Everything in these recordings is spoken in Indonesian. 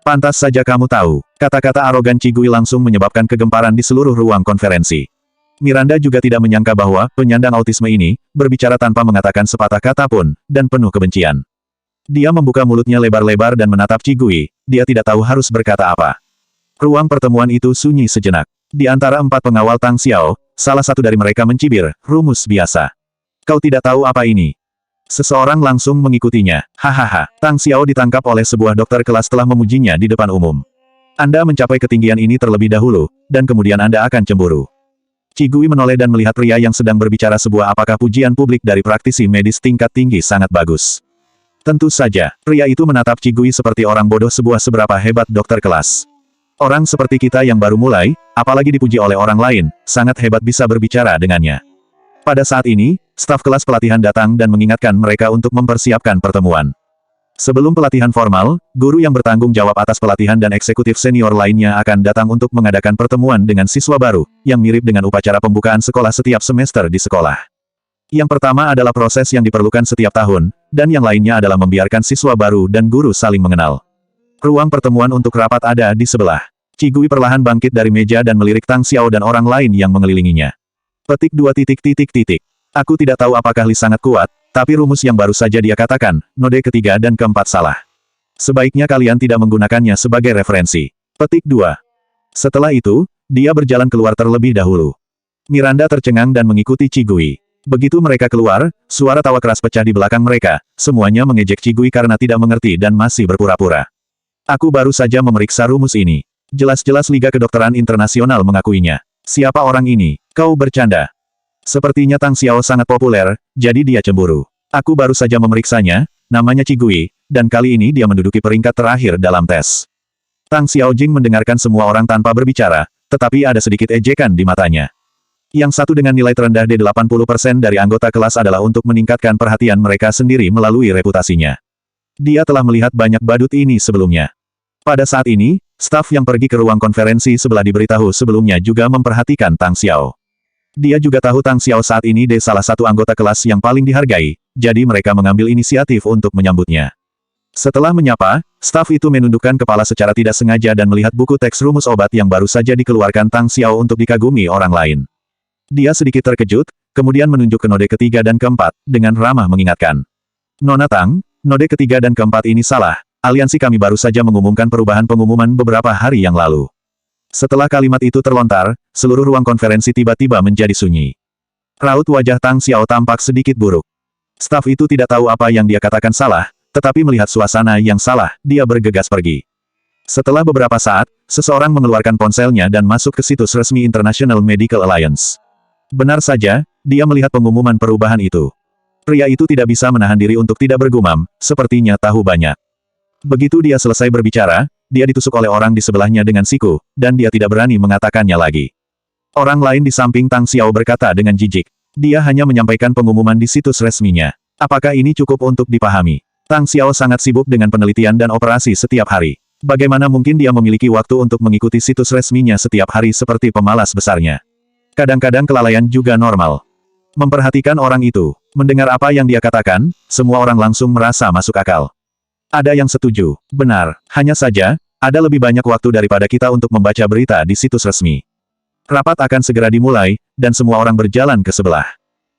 Pantas saja kamu tahu. Kata-kata arogan Cigui langsung menyebabkan kegemparan di seluruh ruang konferensi. Miranda juga tidak menyangka bahwa penyandang autisme ini berbicara tanpa mengatakan sepatah kata pun, dan penuh kebencian. Dia membuka mulutnya lebar-lebar dan menatap Cigui, dia tidak tahu harus berkata apa. Ruang pertemuan itu sunyi sejenak. Di antara 4 pengawal Tang Xiao, salah satu dari mereka mencibir, rumus biasa. Kau tidak tahu apa ini? Seseorang langsung mengikutinya. Hahaha. Tang Xiao ditangkap oleh sebuah dokter kelas setelah memujinya di depan umum. Anda mencapai ketinggian ini terlebih dahulu, dan kemudian Anda akan cemburu. Cigui menoleh dan melihat pria yang sedang berbicara sebuah apakah pujian publik dari praktisi medis tingkat tinggi sangat bagus. Tentu saja, pria itu menatap Cigui seperti orang bodoh seberapa hebat dokter kelas. Orang seperti kita yang baru mulai, apalagi dipuji oleh orang lain, sangat hebat bisa berbicara dengannya. Pada saat ini, staf kelas pelatihan datang dan mengingatkan mereka untuk mempersiapkan pertemuan. Sebelum pelatihan formal, guru yang bertanggung jawab atas pelatihan dan eksekutif senior lainnya akan datang untuk mengadakan pertemuan dengan siswa baru, yang mirip dengan upacara pembukaan sekolah setiap semester di sekolah. Yang pertama adalah proses yang diperlukan setiap tahun, dan yang lainnya adalah membiarkan siswa baru dan guru saling mengenal. Ruang pertemuan untuk rapat ada di sebelah. Cigui perlahan bangkit dari meja dan melirik Tang Xiao dan orang lain yang mengelilinginya. Petik 2 titik. Aku tidak tahu apakah Li sangat kuat, tapi rumus yang baru saja dia katakan, node ketiga dan keempat salah. Sebaiknya kalian tidak menggunakannya sebagai referensi. Petik 2. Setelah itu, dia berjalan keluar terlebih dahulu. Miranda tercengang dan mengikuti Cigui. Begitu mereka keluar, suara tawa keras pecah di belakang mereka, semuanya mengejek Cigui karena tidak mengerti dan masih berpura-pura. Aku baru saja memeriksa rumus ini. Jelas-jelas Liga Kedokteran Internasional mengakuinya. Siapa orang ini? Kau bercanda. Sepertinya Tang Xiao sangat populer, jadi dia cemburu. Aku baru saja memeriksanya, namanya Cigui, dan kali ini dia menduduki peringkat terakhir dalam tes. Tang Xiaojing mendengarkan semua orang tanpa berbicara, tetapi ada sedikit ejekan di matanya. Yang satu dengan nilai terendah D80% dari anggota kelas adalah untuk meningkatkan perhatian mereka sendiri melalui reputasinya. Dia telah melihat banyak badut ini sebelumnya. Pada saat ini, staf yang pergi ke ruang konferensi sebelah diberitahu sebelumnya juga memperhatikan Tang Xiao. Dia juga tahu Tang Xiao saat ini salah satu anggota kelas yang paling dihargai, jadi mereka mengambil inisiatif untuk menyambutnya. Setelah menyapa, staf itu menundukkan kepala secara tidak sengaja dan melihat buku teks rumus obat yang baru saja dikeluarkan Tang Xiao untuk dikagumi orang lain. Dia sedikit terkejut, kemudian menunjuk ke node ketiga dan keempat, dengan ramah mengingatkan. Nona Tang, node ketiga dan keempat ini salah, aliansi kami baru saja mengumumkan perubahan pengumuman beberapa hari yang lalu. Setelah kalimat itu terlontar, seluruh ruang konferensi tiba-tiba menjadi sunyi. Raut wajah Tang Xiao tampak sedikit buruk. Staf itu tidak tahu apa yang dia katakan salah, tetapi melihat suasana yang salah, dia bergegas pergi. Setelah beberapa saat, seseorang mengeluarkan ponselnya dan masuk ke situs resmi International Medical Alliance. Benar saja, dia melihat pengumuman perubahan itu. Pria itu tidak bisa menahan diri untuk tidak bergumam, sepertinya tahu banyak. Begitu dia selesai berbicara, dia ditusuk oleh orang di sebelahnya dengan siku, dan dia tidak berani mengatakannya lagi. Orang lain di samping Tang Xiao berkata dengan jijik. Dia hanya menyampaikan pengumuman di situs resminya. Apakah ini cukup untuk dipahami? Tang Xiao sangat sibuk dengan penelitian dan operasi setiap hari. Bagaimana mungkin dia memiliki waktu untuk mengikuti situs resminya setiap hari seperti pemalas besarnya? Kadang-kadang kelalaian juga normal. Memperhatikan orang itu, mendengar apa yang dia katakan, semua orang langsung merasa masuk akal. Ada yang setuju, benar, hanya saja, ada lebih banyak waktu daripada kita untuk membaca berita di situs resmi. Rapat akan segera dimulai, dan semua orang berjalan ke sebelah.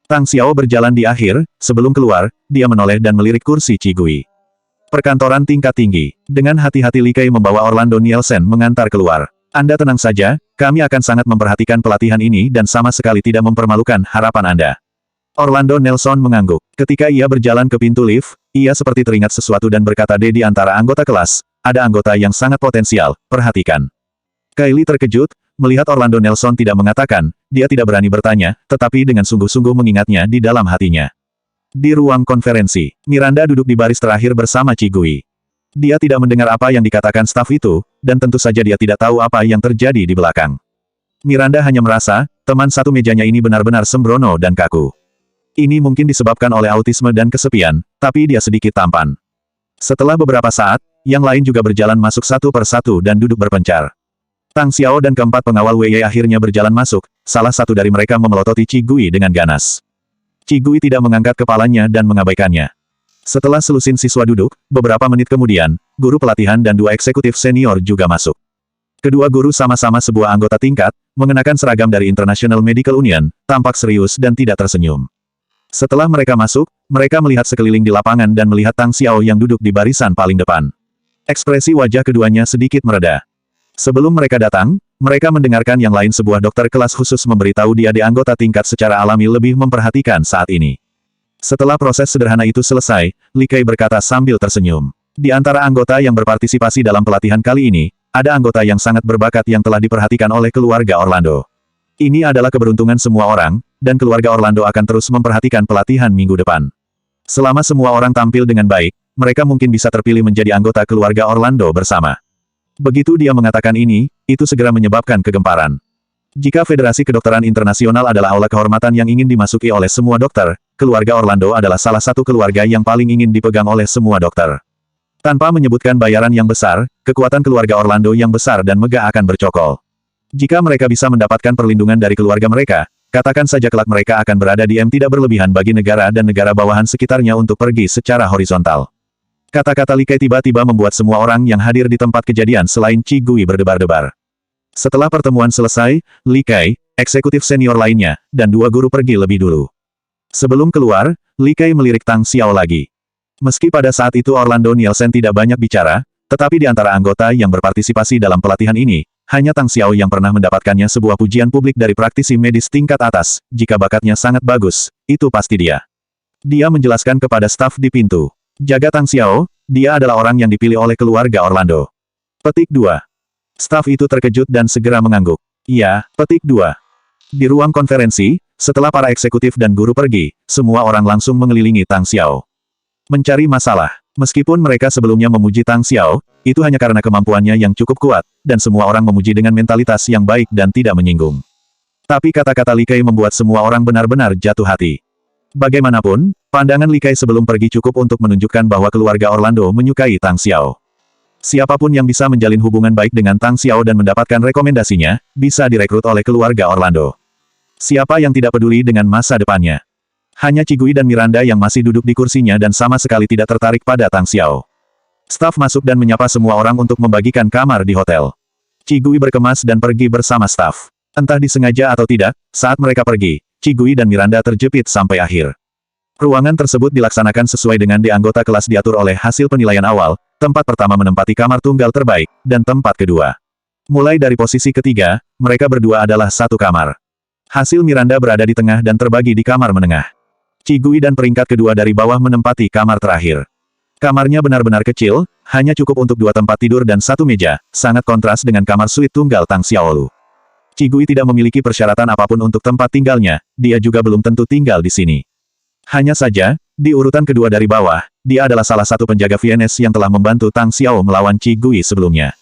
Tang Xiao berjalan di akhir, sebelum keluar, dia menoleh dan melirik kursi Cigui. Perkantoran tingkat tinggi, dengan hati-hati Li Kei membawa Orlando Nielsen mengantar keluar. Anda tenang saja, kami akan sangat memperhatikan pelatihan ini dan sama sekali tidak mempermalukan harapan Anda. Orlando Nelson mengangguk. Ketika ia berjalan ke pintu lift, ia seperti teringat sesuatu dan berkata di antara anggota kelas, ada anggota yang sangat potensial, perhatikan. Kylie terkejut, melihat Orlando Nelson tidak mengatakan, dia tidak berani bertanya, tetapi dengan sungguh-sungguh mengingatnya di dalam hatinya. Di ruang konferensi, Miranda duduk di baris terakhir bersama Cigui. Dia tidak mendengar apa yang dikatakan staf itu, dan tentu saja dia tidak tahu apa yang terjadi di belakang. Miranda hanya merasa, teman satu mejanya ini benar-benar sembrono dan kaku. Ini mungkin disebabkan oleh autisme dan kesepian, tapi dia sedikit tampan. Setelah beberapa saat, yang lain juga berjalan masuk satu persatu dan duduk berpencar. Tang Xiao dan keempat pengawal Wei akhirnya berjalan masuk, salah satu dari mereka memelototi Cigui dengan ganas. Cigui tidak mengangkat kepalanya dan mengabaikannya. Setelah selusin siswa duduk, beberapa menit kemudian, guru pelatihan dan dua eksekutif senior juga masuk. Kedua guru sama-sama sebuah anggota tingkat, mengenakan seragam dari International Medical Union, tampak serius dan tidak tersenyum. Setelah mereka masuk, mereka melihat sekeliling di lapangan dan melihat Tang Xiao yang duduk di barisan paling depan. Ekspresi wajah keduanya sedikit mereda. Sebelum mereka datang, mereka mendengarkan yang lain sebuah dokter kelas khusus memberitahu dia di anggota tingkat secara alami lebih memperhatikan saat ini. Setelah proses sederhana itu selesai, Li Kai berkata sambil tersenyum. Di antara anggota yang berpartisipasi dalam pelatihan kali ini, ada anggota yang sangat berbakat yang telah diperhatikan oleh keluarga Orlando. Ini adalah keberuntungan semua orang, dan keluarga Orlando akan terus memperhatikan pelatihan minggu depan. Selama semua orang tampil dengan baik, mereka mungkin bisa terpilih menjadi anggota keluarga Orlando bersama. Begitu dia mengatakan ini, itu segera menyebabkan kegemparan. Jika Federasi Kedokteran Internasional adalah aula kehormatan yang ingin dimasuki oleh semua dokter, keluarga Orlando adalah salah satu keluarga yang paling ingin dipegang oleh semua dokter. Tanpa menyebutkan bayaran yang besar, kekuatan keluarga Orlando yang besar dan megah akan bercokol. Jika mereka bisa mendapatkan perlindungan dari keluarga mereka, katakan saja kelak mereka akan berada di tidak berlebihan bagi negara dan negara bawahan sekitarnya untuk pergi secara horizontal. Kata-kata Li Kai tiba-tiba membuat semua orang yang hadir di tempat kejadian selain Qi Gui berdebar-debar. Setelah pertemuan selesai, Li Kai, eksekutif senior lainnya, dan dua guru pergi lebih dulu. Sebelum keluar, Li Kai melirik Tang Xiao lagi. Meski pada saat itu Orlando Nielsen tidak banyak bicara, tetapi di antara anggota yang berpartisipasi dalam pelatihan ini, hanya Tang Xiao yang pernah mendapatkannya sebuah pujian publik dari praktisi medis tingkat atas. Jika bakatnya sangat bagus, itu pasti dia. Dia menjelaskan kepada staf di pintu. Jaga Tang Xiao, dia adalah orang yang dipilih oleh keluarga Orlando. Petik 2. Staf itu terkejut dan segera mengangguk. Iya, petik 2. Di ruang konferensi, setelah para eksekutif dan guru pergi, semua orang langsung mengelilingi Tang Xiao. Mencari masalah. Meskipun mereka sebelumnya memuji Tang Xiao, itu hanya karena kemampuannya yang cukup kuat, dan semua orang memuji dengan mentalitas yang baik dan tidak menyinggung. Tapi kata-kata Li Kai membuat semua orang benar-benar jatuh hati. Bagaimanapun, pandangan Li Kai sebelum pergi cukup untuk menunjukkan bahwa keluarga Orlando menyukai Tang Xiao. Siapapun yang bisa menjalin hubungan baik dengan Tang Xiao dan mendapatkan rekomendasinya, bisa direkrut oleh keluarga Orlando. Siapa yang tidak peduli dengan masa depannya? Hanya Qi Gui dan Miranda yang masih duduk di kursinya dan sama sekali tidak tertarik pada Tang Xiao. Staf masuk dan menyapa semua orang untuk membagikan kamar di hotel. Qi Gui berkemas dan pergi bersama staf. Entah disengaja atau tidak, saat mereka pergi, Qi Gui dan Miranda terjepit sampai akhir. Ruangan tersebut dilaksanakan sesuai dengan anggota kelas diatur oleh hasil penilaian awal, tempat pertama menempati kamar tunggal terbaik, dan tempat kedua. Mulai dari posisi ketiga, mereka berdua adalah satu kamar. Hasil Miranda berada di tengah dan terbagi di kamar menengah. Qi Gui dan peringkat kedua dari bawah menempati kamar terakhir. Kamarnya benar-benar kecil, hanya cukup untuk dua tempat tidur dan satu meja, sangat kontras dengan kamar suite tunggal Tang Xiaolu. Qi Gui tidak memiliki persyaratan apapun untuk tempat tinggalnya, dia juga belum tentu tinggal di sini. Hanya saja, di urutan kedua dari bawah, dia adalah salah satu penjaga Viennes yang telah membantu Tang Xiao melawan Qi Gui sebelumnya.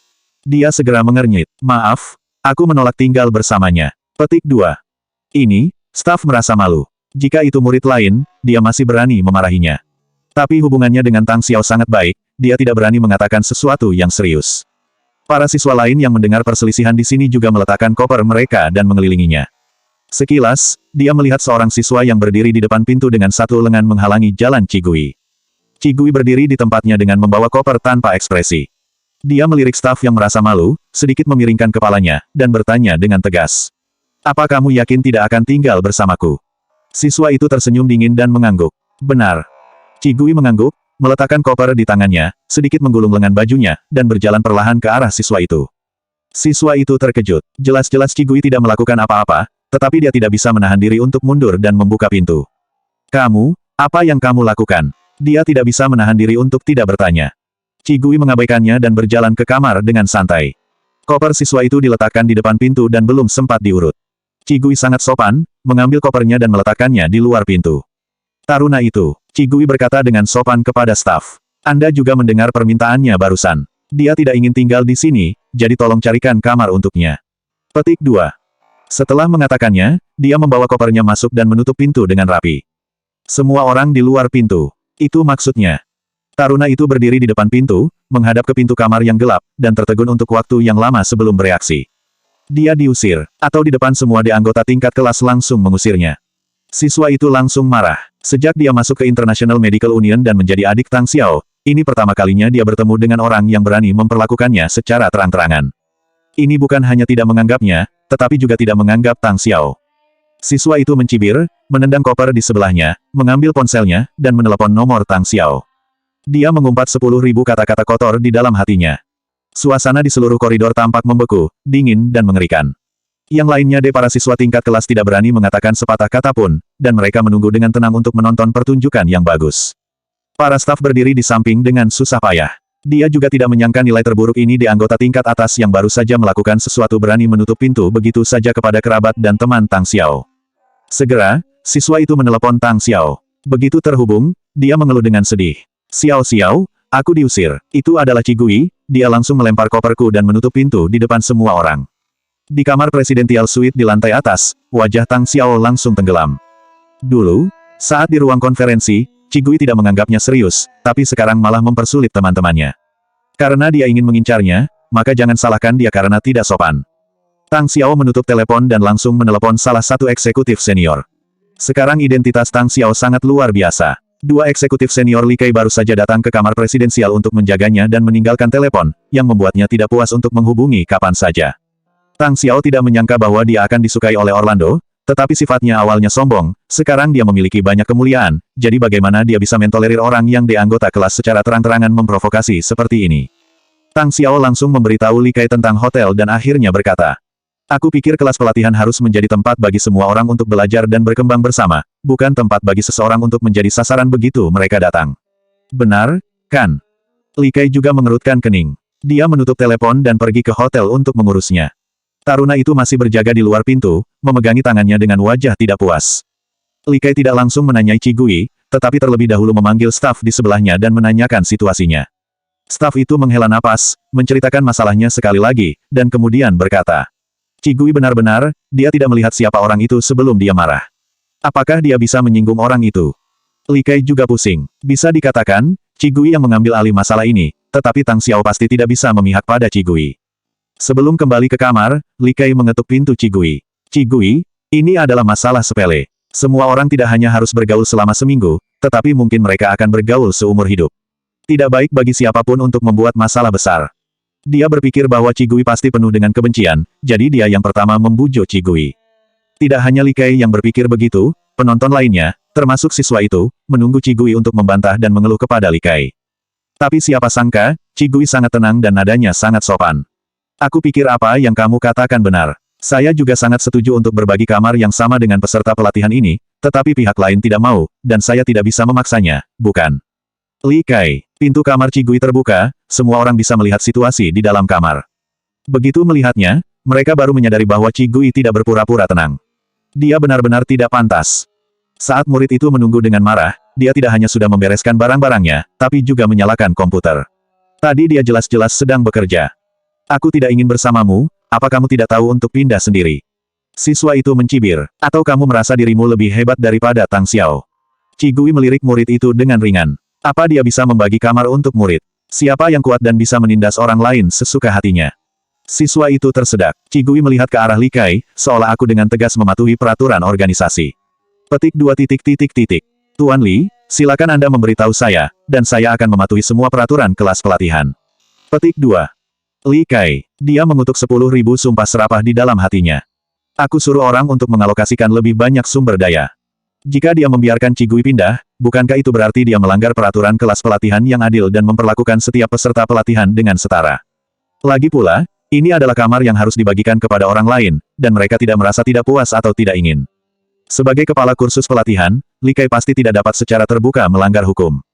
Dia segera mengernyit, "Maaf, aku menolak tinggal bersamanya." Petik 2. Ini, staf merasa malu. Jika itu murid lain, dia masih berani memarahinya. Tapi hubungannya dengan Tang Xiao sangat baik, dia tidak berani mengatakan sesuatu yang serius. Para siswa lain yang mendengar perselisihan di sini juga meletakkan koper mereka dan mengelilinginya. Sekilas, dia melihat seorang siswa yang berdiri di depan pintu dengan satu lengan menghalangi jalan Qi Gui. Qi Gui berdiri di tempatnya dengan membawa koper tanpa ekspresi. Dia melirik staf yang merasa malu, sedikit memiringkan kepalanya, dan bertanya dengan tegas. "Apa kamu yakin tidak akan tinggal bersamaku?" Siswa itu tersenyum dingin dan mengangguk. "Benar." Qi Gui mengangguk, meletakkan koper di tangannya, sedikit menggulung lengan bajunya, dan berjalan perlahan ke arah siswa itu. Siswa itu terkejut. Jelas-jelas Qi Gui tidak melakukan apa-apa, tetapi dia tidak bisa menahan diri untuk mundur dan membuka pintu. "Kamu, apa yang kamu lakukan?" Dia tidak bisa menahan diri untuk tidak bertanya. Qi Gui mengabaikannya dan berjalan ke kamar dengan santai. Koper siswa itu diletakkan di depan pintu dan belum sempat diurut. Qi Gui sangat sopan, mengambil kopernya dan meletakkannya di luar pintu. "Taruna itu," Qi Gui berkata dengan sopan kepada staf. "Anda juga mendengar permintaannya barusan. Dia tidak ingin tinggal di sini, jadi tolong carikan kamar untuknya." Petik 2. Setelah mengatakannya, dia membawa kopernya masuk dan menutup pintu dengan rapi. Semua orang di luar pintu. Itu maksudnya. Taruna itu berdiri di depan pintu, menghadap ke pintu kamar yang gelap, dan tertegun untuk waktu yang lama sebelum bereaksi. Dia diusir, atau di depan semua anggota tingkat kelas langsung mengusirnya. Siswa itu langsung marah. Sejak dia masuk ke International Medical Union dan menjadi adik Tang Xiao, ini pertama kalinya dia bertemu dengan orang yang berani memperlakukannya secara terang-terangan. Ini bukan hanya tidak menganggapnya, tetapi juga tidak menganggap Tang Xiao. Siswa itu mencibir, menendang koper di sebelahnya, mengambil ponselnya, dan menelepon nomor Tang Xiao. Dia mengumpat 10.000 kata-kata kotor di dalam hatinya. Suasana di seluruh koridor tampak membeku, dingin dan mengerikan. Yang lainnya para siswa tingkat kelas tidak berani mengatakan sepatah kata pun, dan mereka menunggu dengan tenang untuk menonton pertunjukan yang bagus. Para staf berdiri di samping dengan susah payah. Dia juga tidak menyangka nilai terburuk ini di anggota tingkat atas yang baru saja melakukan sesuatu berani menutup pintu begitu saja kepada kerabat dan teman Tang Xiao. Segera, siswa itu menelepon Tang Xiao. Begitu terhubung, dia mengeluh dengan sedih. Xiao, aku diusir. Itu adalah Cigui. Dia langsung melempar koperku dan menutup pintu di depan semua orang. Di kamar Presidential Suite di lantai atas, wajah Tang Xiao langsung tenggelam. Dulu, saat di ruang konferensi, Cigui tidak menganggapnya serius, tapi sekarang malah mempersulit teman-temannya. Karena dia ingin mengincarnya, maka jangan salahkan dia karena tidak sopan. Tang Xiao menutup telepon dan langsung menelepon salah satu eksekutif senior. Sekarang identitas Tang Xiao sangat luar biasa. Dua eksekutif senior Li Kai baru saja datang ke kamar presidensial untuk menjaganya dan meninggalkan telepon, yang membuatnya tidak puas untuk menghubungi kapan saja. Tang Xiao tidak menyangka bahwa dia akan disukai oleh Orlando, tetapi sifatnya awalnya sombong, sekarang dia memiliki banyak kemuliaan, jadi bagaimana dia bisa mentolerir orang yang di anggota kelas secara terang-terangan memprovokasi seperti ini. Tang Xiao langsung memberitahu Li Kai tentang hotel dan akhirnya berkata, "Aku pikir kelas pelatihan harus menjadi tempat bagi semua orang untuk belajar dan berkembang bersama, bukan tempat bagi seseorang untuk menjadi sasaran begitu mereka datang." "Benar, kan?" Li Kai juga mengerutkan kening. Dia menutup telepon dan pergi ke hotel untuk mengurusnya. Taruna itu masih berjaga di luar pintu, memegangi tangannya dengan wajah tidak puas. Li Kai tidak langsung menanyai Cigui, tetapi terlebih dahulu memanggil staf di sebelahnya dan menanyakan situasinya. Staf itu menghela napas, menceritakan masalahnya sekali lagi, dan kemudian berkata, "Cigui benar-benar, dia tidak melihat siapa orang itu sebelum dia marah. Apakah dia bisa menyinggung orang itu?" Li Kai juga pusing. Bisa dikatakan, Cigui yang mengambil alih masalah ini, tetapi Tang Xiao pasti tidak bisa memihak pada Cigui. Sebelum kembali ke kamar, Li Kai mengetuk pintu Cigui. "Cigui, ini adalah masalah sepele. Semua orang tidak hanya harus bergaul selama seminggu, tetapi mungkin mereka akan bergaul seumur hidup. Tidak baik bagi siapapun untuk membuat masalah besar." Dia berpikir bahwa Cigui pasti penuh dengan kebencian, jadi dia yang pertama membujuk Cigui. Tidak hanya Li Kai yang berpikir begitu, penonton lainnya, termasuk siswa itu, menunggu Cigui untuk membantah dan mengeluh kepada Li Kai. Tapi siapa sangka, Cigui sangat tenang dan nadanya sangat sopan. "Aku pikir apa yang kamu katakan benar. Saya juga sangat setuju untuk berbagi kamar yang sama dengan peserta pelatihan ini, tetapi pihak lain tidak mau, dan saya tidak bisa memaksanya, bukan?" Li Kai. Pintu kamar Cigui terbuka, semua orang bisa melihat situasi di dalam kamar. Begitu melihatnya, mereka baru menyadari bahwa Cigui tidak berpura-pura tenang. Dia benar-benar tidak pantas. Saat murid itu menunggu dengan marah, dia tidak hanya sudah membereskan barang-barangnya, tapi juga menyalakan komputer. Tadi dia jelas-jelas sedang bekerja. "Aku tidak ingin bersamamu, apa kamu tidak tahu untuk pindah sendiri?" Siswa itu mencibir, "Atau kamu merasa dirimu lebih hebat daripada Tang Xiao?" Cigui melirik murid itu dengan ringan. Apa dia bisa membagi kamar untuk murid? Siapa yang kuat dan bisa menindas orang lain sesuka hatinya? Siswa itu tersedak. Cigui melihat ke arah Li Kai, seolah aku dengan tegas mematuhi peraturan organisasi. Petik 2. "Tuan Li, silakan Anda memberitahu saya, dan saya akan mematuhi semua peraturan kelas pelatihan." Petik 2. Li Kai. Dia mengutuk 10.000 sumpah serapah di dalam hatinya. "Aku suruh orang untuk mengalokasikan lebih banyak sumber daya. Jika dia membiarkan Cigui pindah, bukankah itu berarti dia melanggar peraturan kelas pelatihan yang adil dan memperlakukan setiap peserta pelatihan dengan setara? Lagi pula, ini adalah kamar yang harus dibagikan kepada orang lain, dan mereka tidak merasa tidak puas atau tidak ingin." Sebagai kepala kursus pelatihan, Li Kai pasti tidak dapat secara terbuka melanggar hukum.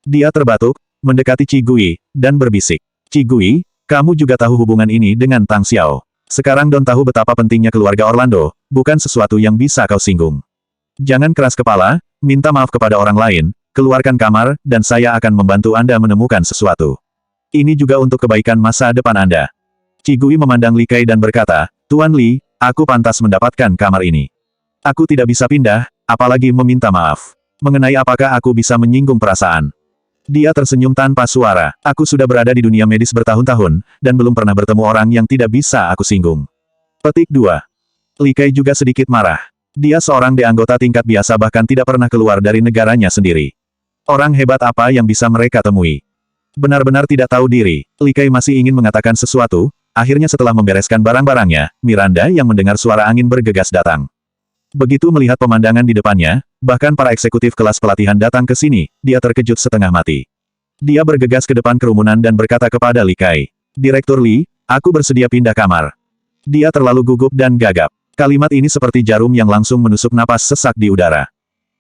Dia terbatuk, mendekati Cigui, dan berbisik, "Cigui, kamu juga tahu hubungan ini dengan Tang Xiao. Sekarang Don tahu betapa pentingnya keluarga Orlando, bukan sesuatu yang bisa kau singgung. Jangan keras kepala, minta maaf kepada orang lain, keluarkan kamar, dan saya akan membantu Anda menemukan sesuatu. Ini juga untuk kebaikan masa depan Anda." Cigui memandang Li Kai dan berkata, "Tuan Li, aku pantas mendapatkan kamar ini. Aku tidak bisa pindah, apalagi meminta maaf. Mengenai apakah aku bisa menyinggung perasaan?" Dia tersenyum tanpa suara. "Aku sudah berada di dunia medis bertahun-tahun, dan belum pernah bertemu orang yang tidak bisa aku singgung." Petik 2. Li Kai juga sedikit marah. Dia seorang anggota tingkat biasa bahkan tidak pernah keluar dari negaranya sendiri. Orang hebat apa yang bisa mereka temui? Benar-benar tidak tahu diri, Li Kai masih ingin mengatakan sesuatu, akhirnya setelah membereskan barang-barangnya, Miranda yang mendengar suara angin bergegas datang. Begitu melihat pemandangan di depannya, bahkan para eksekutif kelas pelatihan datang ke sini, dia terkejut setengah mati. Dia bergegas ke depan kerumunan dan berkata kepada Li Kai, "Direktur Li, aku bersedia pindah kamar." Dia terlalu gugup dan gagap. Kalimat ini seperti jarum yang langsung menusuk napas sesak di udara.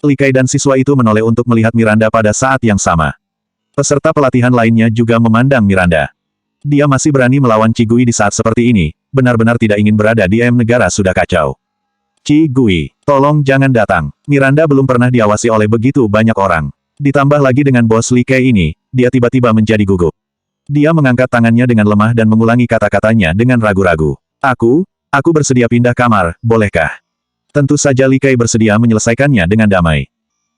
Li Kai dan siswa itu menoleh untuk melihat Miranda pada saat yang sama. Peserta pelatihan lainnya juga memandang Miranda. Dia masih berani melawan Qi Gui di saat seperti ini, benar-benar tidak ingin berada di negara sudah kacau. Qi Gui, tolong jangan datang. Miranda belum pernah diawasi oleh begitu banyak orang. Ditambah lagi dengan bos Li Kai ini, dia tiba-tiba menjadi gugup. Dia mengangkat tangannya dengan lemah dan mengulangi kata-katanya dengan ragu-ragu. Aku bersedia pindah kamar, bolehkah? Tentu saja Li Kai bersedia menyelesaikannya dengan damai.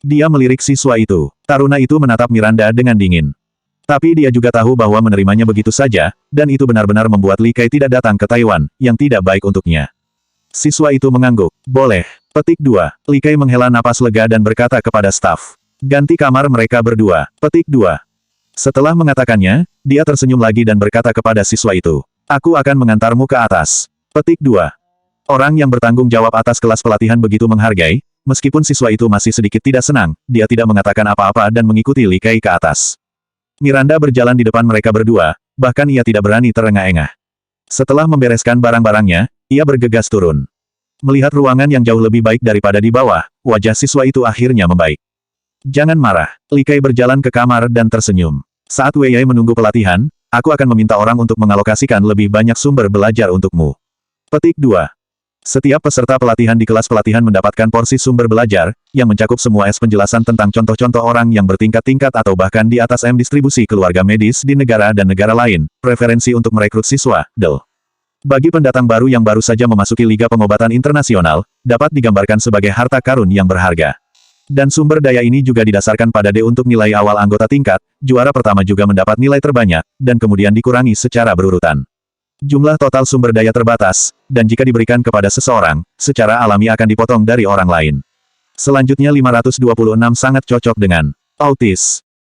Dia melirik siswa itu. Taruna itu menatap Miranda dengan dingin. Tapi dia juga tahu bahwa menerimanya begitu saja, dan itu benar-benar membuat Li Kai tidak datang ke Taiwan, yang tidak baik untuknya. Siswa itu mengangguk. Boleh. Petik 2. Li Kai menghela napas lega dan berkata kepada staf. Ganti kamar mereka berdua. Petik 2. Setelah mengatakannya, dia tersenyum lagi dan berkata kepada siswa itu. Aku akan mengantarmu ke atas. Petik 2. Orang yang bertanggung jawab atas kelas pelatihan begitu menghargai, meskipun siswa itu masih sedikit tidak senang, dia tidak mengatakan apa-apa dan mengikuti Li Kai ke atas. Miranda berjalan di depan mereka berdua, bahkan ia tidak berani terengah-engah. Setelah membereskan barang-barangnya, ia bergegas turun. Melihat ruangan yang jauh lebih baik daripada di bawah, wajah siswa itu akhirnya membaik. Jangan marah. Li Kai berjalan ke kamar dan tersenyum. Saat Wei Yai menunggu pelatihan, aku akan meminta orang untuk mengalokasikan lebih banyak sumber belajar untukmu. Petik 2. Setiap peserta pelatihan di kelas pelatihan mendapatkan porsi sumber belajar, yang mencakup semua penjelasan tentang contoh-contoh orang yang bertingkat-tingkat atau bahkan di atas distribusi keluarga medis di negara dan negara lain, preferensi untuk merekrut siswa, DEL. Bagi pendatang baru yang baru saja memasuki Liga Pengobatan Internasional, dapat digambarkan sebagai harta karun yang berharga. Dan sumber daya ini juga didasarkan pada D untuk nilai awal anggota tingkat, juara pertama juga mendapat nilai terbanyak, dan kemudian dikurangi secara berurutan. Jumlah total sumber daya terbatas, dan jika diberikan kepada seseorang, secara alami akan dipotong dari orang lain. Selanjutnya 526 sangat cocok dengan autis.